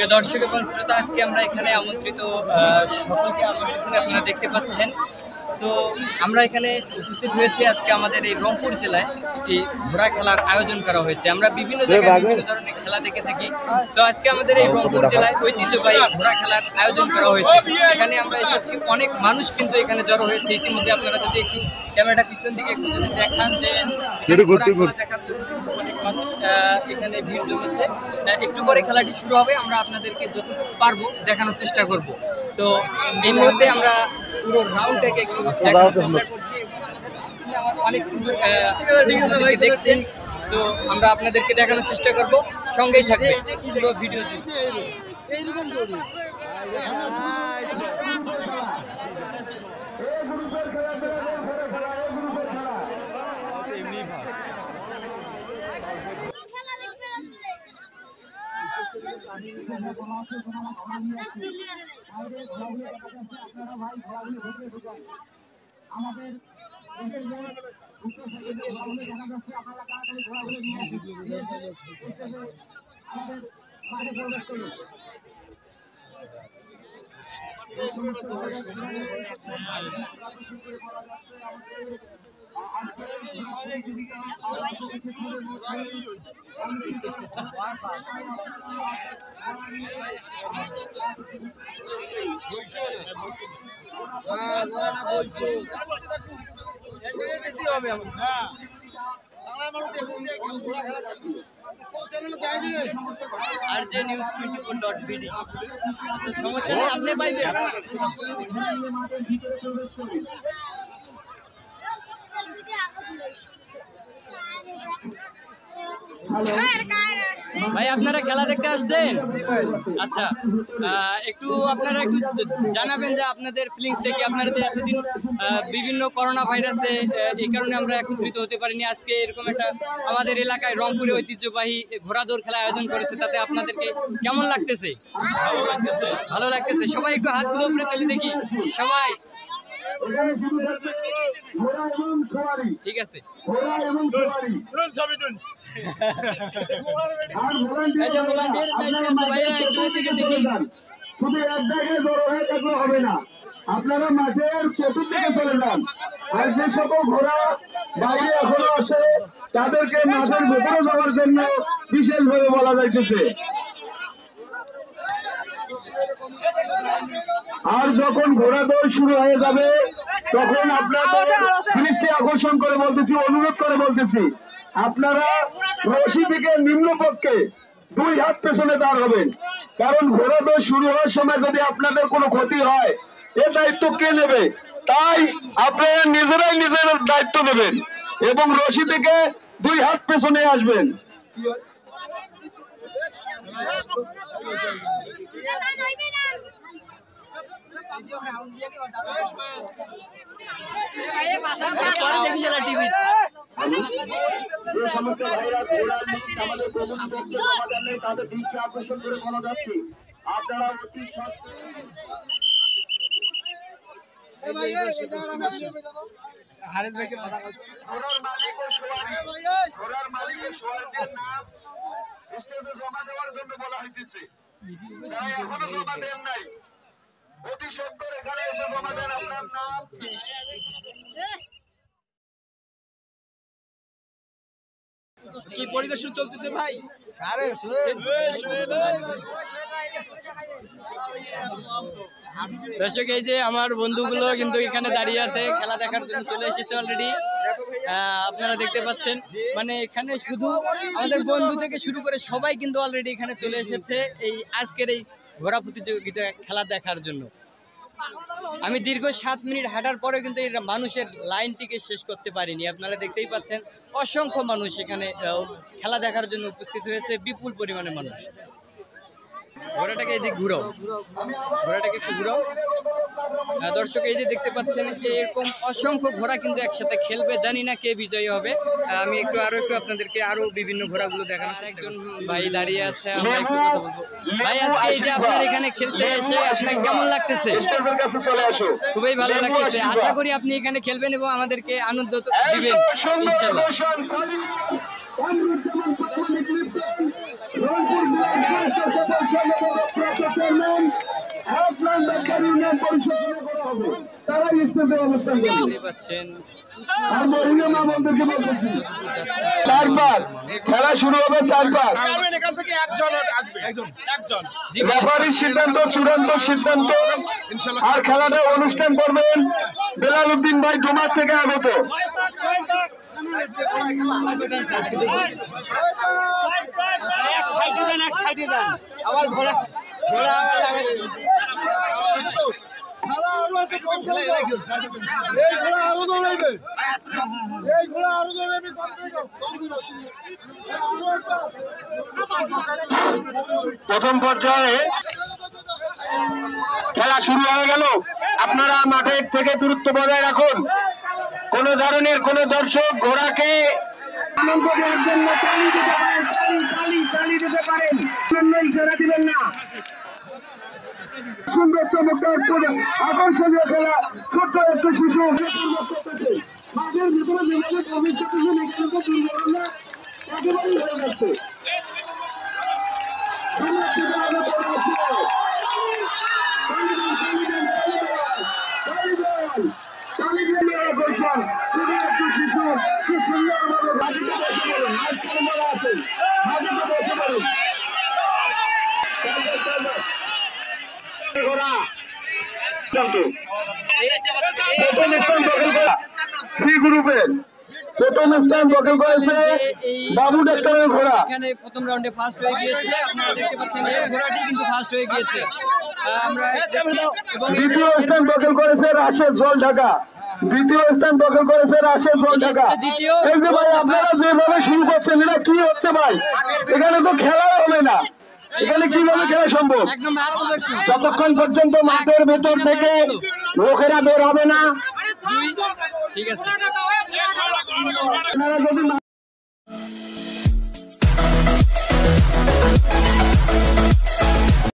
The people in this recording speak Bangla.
প্রিয় দর্শক এবং শ্রোতা, আজকে আমরা এখানে আমন্ত্রিত সকলকে আপনারা দেখতে পাচ্ছেন। তো আমরা এখানে উপস্থিত হয়েছি আজকে আমাদের এই রংপুর জেলায় একটি ঘোড়া খেলার আয়োজন করা হয়েছে। আমরা বিভিন্ন জায়গায় বিভিন্ন ধরনের খেলা দেখে থাকি। তো আজকে আমাদের এই রংপুর জেলায় ঐতিহ্যবাহী ঘোড়া খেলার আয়োজন করা হয়েছে। এখানে আমরা এসেছি, অনেক মানুষ কিন্তু এখানে জড়ো হয়েছে। ইতিমধ্যে আপনারা যদি একটু ক্যামেরাটা পিছন দিকে একটু যদি দেখান যে ঘোড়া খেলা দেখার জন্য কিন্তু অনেক মানুষ এখানে ভিড় জমেছে। একটু পরে খেলাটি শুরু হবে, আমরা আপনাদেরকে যতটুকু পারবো দেখানোর চেষ্টা করব। তো এই মুহূর্তে আমরা পুরো রাউন্ডটাকে একটু দেখানোর চেষ্টা করছি। অনেক দেখছি, তো আমরা আপনাদেরকে দেখানোর চেষ্টা করব, সঙ্গেই থাকবে পুরো ভিডিও। আমাদের RJnews24.bd সমস্যা নেই, আপনি পাইবেন। ভাই, আপনারা খেলা দেখতে আসছেন? আচ্ছা, একটু আপনারা একটু জানাবেন যে আপনাদের ফিলিংসটা কি। আপনারা যে এতদিন বিভিন্ন করোনা ভাইরাসে এই কারণে আমরা একত্রিত হতে পারিনি, আজকে এরকম একটা আমাদের এলাকায় রংপুরে ঐতিহ্যবাহী ঘোড়া দৌড় খেলা আয়োজন করেছে, তাতে আপনাদেরকে কেমন লাগতেছে? ভালো লাগতেছে। সবাই একটু হাতগুলো উপরে তুলে দেখি, সবাই। ঠিক আছে, শুধু এক জায়গায় জড়ো হয়ে থাকলে হবে না, আপনারা মাঠের চতুর্দিকে চলে যান। আর যে সকল ঘোড়া বাইরে এখনো আসে তাদেরকে মাঠের ভেতরে যাওয়ার জন্য বিশেষভাবে বলা যাইতেছে। আর যখন ঘোড়া দৌড় শুরু হয়ে যাবে তখন আপনাদের দৃষ্টি আকর্ষণ করে বলতেছি, অনুরোধ করে বলতেছি, আপনারা রশি থেকে নিম্নপক্ষে 2 হাত পেছনে দাঁড় হবেন। কারণ ঘোড়া দৌড় শুরু হওয়ার সময় যদি আপনাদের কোনো ক্ষতি হয়, এ দায়িত্ব কে নেবে? তাই আপনারা নিজেরাই নিজের দায়িত্ব নেবেন এবং রশি থেকে 2 হাত পেছনে আসবেন। তাদের দৃষ্টি আকর্ষণ করে বলা যাচ্ছে, আপনারা অতি জমা দেওয়ার জন্য বলা হইতেছে, এখনো জমা দেন নাই, অতি সত্তর এখানে এসে জমা দেন আপনার নাম। কি পরিদর্শন চলতেছে ভাই? দর্শক, এই যে আমার বন্ধুগুলো কিন্তু এখানে দাঁড়িয়ে আছে, খেলা দেখার জন্য চলে এসেছে অলরেডি। আপনারা দেখতে পাচ্ছেন, মানে এখানে শুধু আমাদের বন্ধু থেকে শুরু করে সবাই কিন্তু অলরেডি এখানে চলে এসেছে এই আজকের এই ঘোড়া প্রতিযোগিতা খেলা দেখার জন্য। আমি দীর্ঘ 7 মিনিট হাঁটার পরে কিন্তু এই মানুষের লাইনটিকে শেষ করতে পারিনি। আপনারা দেখতেই পাচ্ছেন, অসংখ্য মানুষ এখানে খেলা দেখার জন্য উপস্থিত হয়েছে, বিপুল পরিমাণে মানুষ। ঘোড়াটাকে এদিক ঘুরাও, ঘোড়াটাকে একটু ঘুরাও। দর্শক, এই যে দেখতে পাচ্ছেন, এরকম অসংখ্য ঘোড়া কিন্তু একসাথে খেলবে। জানি না কে বিজয়ী হবে। আমি আরো একটু আপনাদেরকে আরো বিভিন্ন ঘোড়াগুলো দেখানো। একজন ভাই দাঁড়িয়ে আছে, আমরা একটু কথা বলবো। ভাই, আজকে এই যে আপনার এখানে খেলতে এসে আপনার কেমন লাগতেছে? খুবই ভালো লাগতেছে। আশা করি আপনি এখানে খেলবেন এবং আমাদেরকে আনন্দ দিবেন ইনশাআল্লাহ। রংপুর অনুষ্ঠান পরিচালনা করা হবে তারাই স্টেজে অনুষ্ঠান করবে। দেখতে পাচ্ছেন আর মহিলা মা বোনদেরকে বলতেছি 4 পাক খেলা শুরু হবে 4 পাক। এখান থেকে একজন আসবে, একজন রেফারির সিদ্ধান্ত চূড়ান্ত সিদ্ধান্ত। আর খেলাটা অনুষ্ঠান করবেন বেলাল উদ্দিন ভাই ডোমার থেকে আগত। আবার ঘোড়া ঘোড়া প্রথম পর্যায়ে খেলা শুরু হয়ে গেল। আপনারা মাঠের থেকে দূরত্ব বজায় রাখুন। কোন ধরনের কোন দর্শক ঘোড়াকে ইশারা দিবেন না। সুন্দর চমৎকার আকর্ষণীয় খেলা। ছোট্ট একটা শিশু মাঠের ভিতরে যেভাবে প্রবেশ করতেছেন এখানে তো দুর্ঘটনা একেবারেই হয়ে যাচ্ছে। শ্রী গ্রুপের প্রথম স্থান দখল করেছে বাবু ডাক্তারের ঘোড়া। এখানে প্রথম রাউন্ডে ফার্স্ট হয়ে গিয়েছে। আপনারা দেখতে পাচ্ছেন এই ঘোড়াটি কিন্তু ফার্স্ট হয়ে গিয়েছে। আমরা দেখছি এবং দ্বিতীয় স্থান দখল করেছে রাশেদ জল ঢাকা। দ্বিতীয় স্থান দখল করেছে রাশেদ জল ঢাকা। দ্বিতীয় এই যে ভাই আপনারা যেভাবে শুরু করছেন এটা কি হচ্ছে ভাই? এখানে তো খেলাই হবে না। এখানে কিভাবে খেলা সম্ভব? একদম হাত তুলো একটু। যতক্ষণ পর্যন্ত মাঠের ভেতর থেকে লোকেরা বের হবে না ঠিক আছে। আপনারা যদি